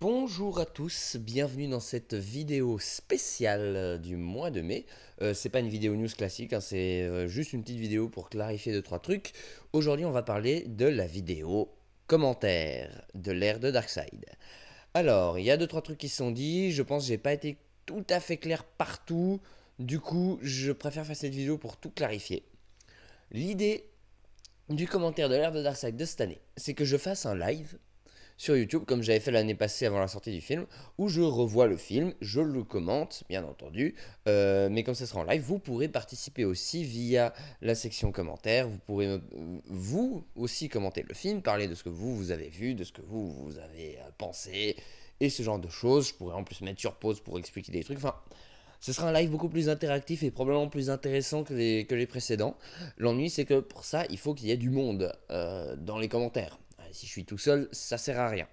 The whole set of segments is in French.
Bonjour à tous, bienvenue dans cette vidéo spéciale du mois de mai. C'est pas une vidéo news classique, hein, c'est juste une petite vidéo pour clarifier 2-3 trucs. Aujourd'hui, on va parler de la vidéo commentaire de l'ère de Darkseid. Alors, il y a 2-3 trucs qui sont dits, je pense que j'ai pas été tout à fait clair partout. Du coup, je préfère faire cette vidéo pour tout clarifier. L'idée du commentaire de l'ère de Darkseid de cette année, c'est que je fasse un live sur YouTube, comme j'avais fait l'année passée avant la sortie du film, où je revois le film, je le commente, bien entendu, mais comme ça sera en live, vous pourrez participer aussi via la section commentaires, vous pourrez vous aussi commenter le film, parler de ce que vous avez vu, de ce que vous avez pensé, et ce genre de choses. Je pourrais en plus mettre sur pause pour expliquer des trucs, enfin... Ce sera un live beaucoup plus interactif et probablement plus intéressant que les précédents. L'ennui, c'est que pour ça, il faut qu'il y ait du monde dans les commentaires. Si je suis tout seul, ça sert à rien.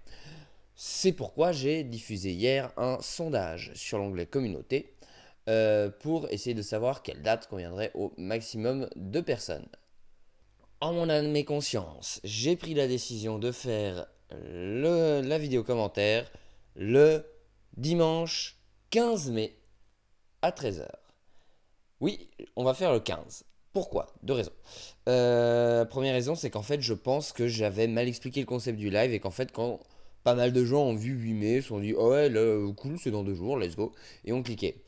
C'est pourquoi j'ai diffusé hier un sondage sur l'onglet communauté pour essayer de savoir quelle date conviendrait au maximum de personnes. En mon âme et conscience, j'ai pris la décision de faire la vidéo commentaire le dimanche 15 mai à 13 h. Oui, on va faire le 15. Pourquoi? Deux raisons. Première raison, c'est qu'en fait, je pense que j'avais mal expliqué le concept du live et qu'en fait, quand pas mal de gens ont vu 8 mai, se sont dit oh ouais, là, cool, c'est dans 2 jours, let's go, et ont cliqué.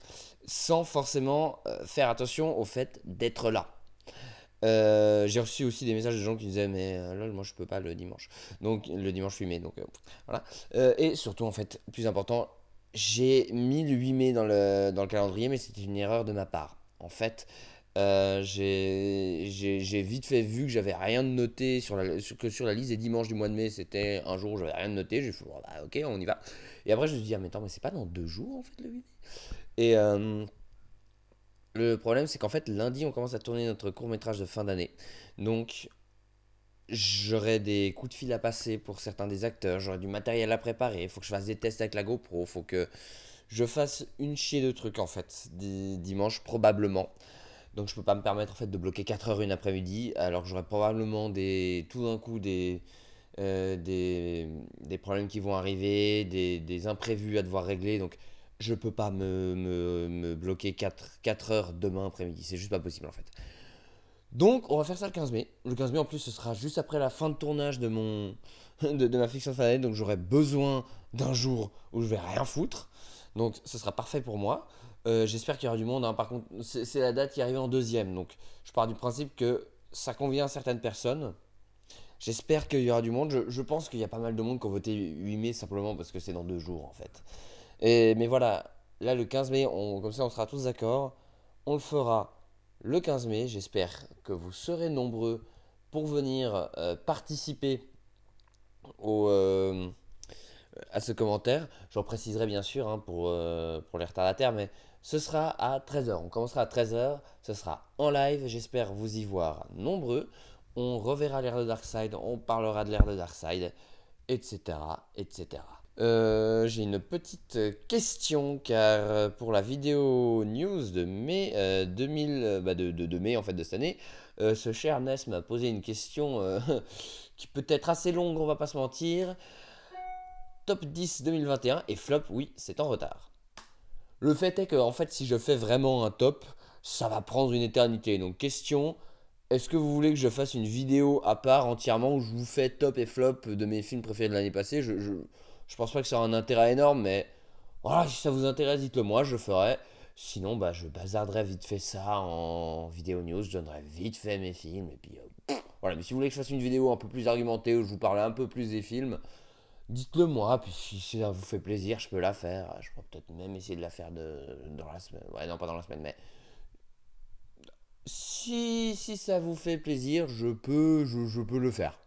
Sans forcément faire attention au fait d'être là. J'ai reçu aussi des messages de gens qui disaient mais lol, moi je peux pas le dimanche. Donc le dimanche 8 mai, donc voilà. Et surtout, en fait, plus important, j'ai mis le 8 mai dans le calendrier, mais c'était une erreur de ma part. En fait, j'ai vite fait vu que j'avais rien de noté que sur la liste des dimanches du mois de mai, c'était un jour où j'avais rien de noté. J'ai fait bon, bah, ok, on y va. Et après, je me suis dit ah, mais attends, mais c'est pas dans 2 jours en fait le 8 mai. Et le problème, c'est qu'en fait, lundi, on commence à tourner notre court métrage de fin d'année. Donc, j'aurai des coups de fil à passer pour certains des acteurs, j'aurai du matériel à préparer, il faut que je fasse des tests avec la GoPro, il faut que je fasse une chier de trucs en fait, dimanche probablement. Donc je peux pas me permettre en fait de bloquer 4 heures une après-midi, alors que j'aurai probablement tout d'un coup des problèmes qui vont arriver, des imprévus à devoir régler. Donc je peux pas me bloquer 4 heures demain après-midi, c'est juste pas possible en fait. Donc, on va faire ça le 15 mai. Le 15 mai, en plus, ce sera juste après la fin de tournage de ma fiction de fin d'année. Donc, j'aurai besoin d'un jour où je vais rien foutre. Donc, ce sera parfait pour moi. J'espère qu'il y aura du monde, hein. Par contre, c'est la date qui arrive en deuxième. Donc, je pars du principe que ça convient à certaines personnes. J'espère qu'il y aura du monde. Je pense qu'il y a pas mal de monde qui ont voté 8 mai simplement parce que c'est dans 2 jours, en fait. Mais voilà, là, le 15 mai, comme ça, on sera tous d'accord. On le fera le 15 mai. J'espère que vous serez nombreux pour venir participer au, à ce commentaire. J'en préciserai bien sûr, hein, pour les retardataires, mais ce sera à 13 h. On commencera à 13 h. Ce sera en live. J'espère vous y voir nombreux. On reverra l'ère de Darkseid. On parlera de l'ère de Darkseid, etc. etc. J'ai une petite question car pour la vidéo news de mai 2000, de mai en fait de cette année, ce cher Ness m'a posé une question qui peut être assez longue, on va pas se mentir. Top 10 2021 et flop, oui, c'est en retard. Le fait est que en fait, si je fais vraiment un top, ça va prendre une éternité. Donc question, est-ce que vous voulez que je fasse une vidéo à part entièrement où je vous fais top et flop de mes films préférés de l'année passée? Je pense pas que ça aura un intérêt énorme, mais voilà, si ça vous intéresse, dites-le moi, je ferai. Sinon, bah, je bazarderai vite fait ça en vidéo news, je donnerai vite fait mes films, et puis voilà. Mais si vous voulez que je fasse une vidéo un peu plus argumentée où je vous parle un peu plus des films, dites-le moi, puis si ça vous fait plaisir, je peux la faire. Je pourrais peut-être même essayer de la faire dans la semaine. Ouais, non, pas dans la semaine, mais si ça vous fait plaisir, je peux le faire.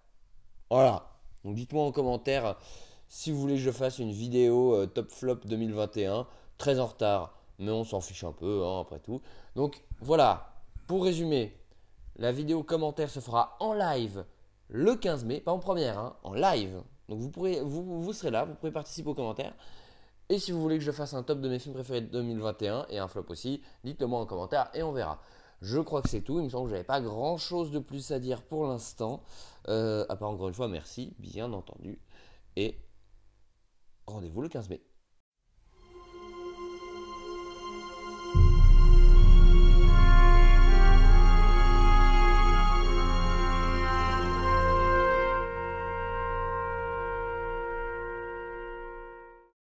Voilà. Donc dites-moi en commentaire si vous voulez que je fasse une vidéo top flop 2021. Très en retard, mais on s'en fiche un peu, hein, après tout. Donc voilà. Pour résumer, la vidéo commentaire se fera en live le 15 mai, pas en première, hein, en live. Donc vous serez là, vous pourrez participer aux commentaires. Et si vous voulez que je fasse un top de mes films préférés de 2021 et un flop aussi, dites-le moi en commentaire et on verra. Je crois que c'est tout. Il me semble que j'avais pas grand chose de plus à dire pour l'instant. À part encore une fois, merci, bien entendu. Et rendez-vous le 15 mai.